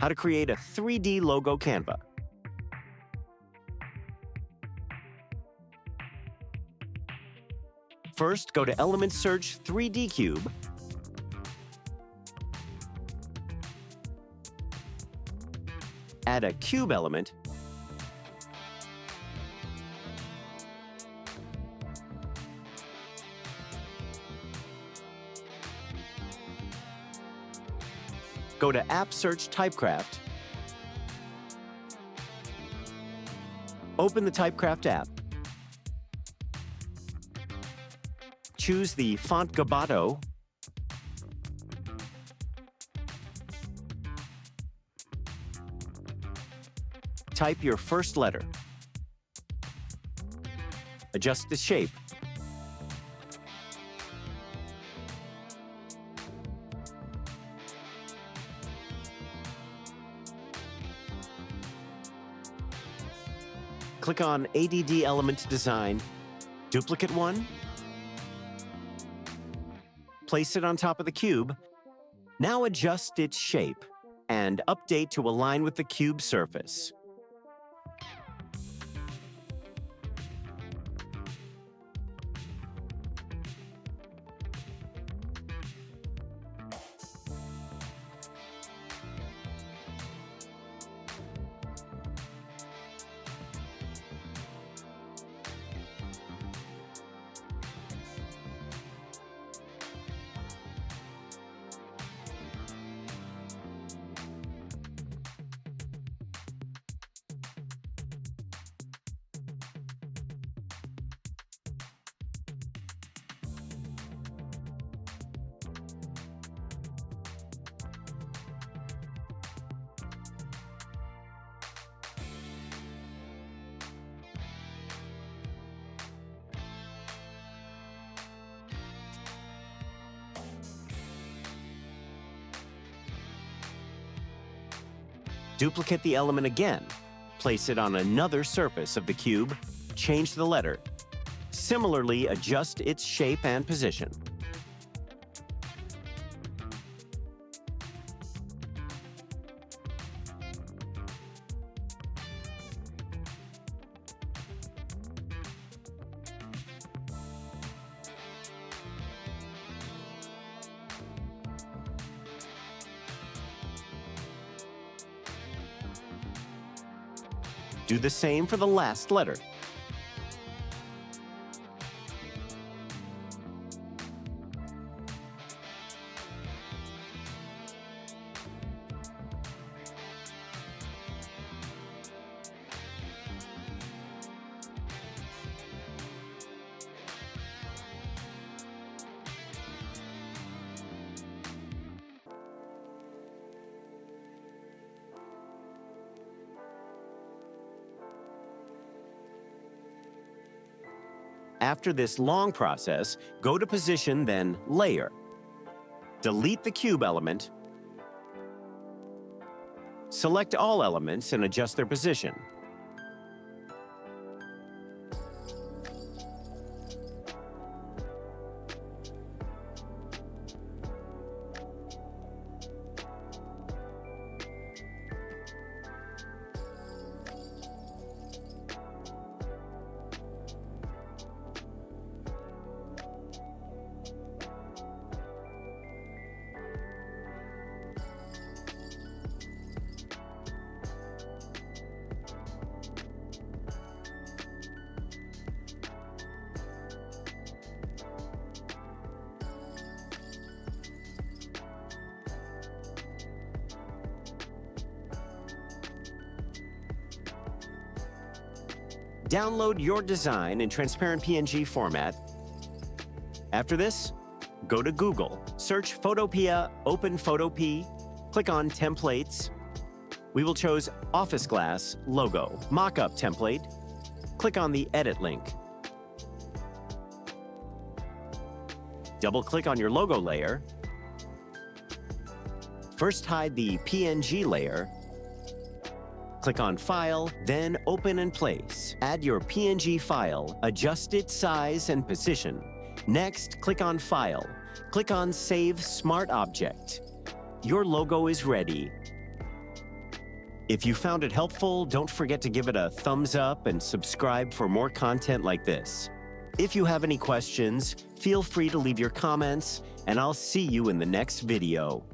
How to create a 3D logo Canva. First, go to Element Search 3D Cube. Add a cube element. Go to App Search Typecraft. Open the Typecraft app. Choose the font Gabato. Type your first letter. Adjust the shape. Click on ADD Element Design, duplicate one, place it on top of the cube. Now adjust its shape and update to align with the cube surface. Duplicate the element again. Place it on another surface of the cube. Change the letter. Similarly, adjust its shape and position. Do the same for the last letter. After this long process, go to Position, then Layer. Delete the cube element. Select all elements and adjust their position. Download your design in transparent PNG format. After this, go to Google, search Photopea, open Photopea, click on Templates. We will choose Office Glass Logo, Mockup Template. Click on the Edit link. Double-click on your logo layer. First hide the PNG layer. Click on File, then Open and Place. Add your PNG file, adjust its size and position. Next, click on File. Click on Save Smart Object. Your logo is ready. If you found it helpful, don't forget to give it a thumbs up and subscribe for more content like this. If you have any questions, feel free to leave your comments, and I'll see you in the next video.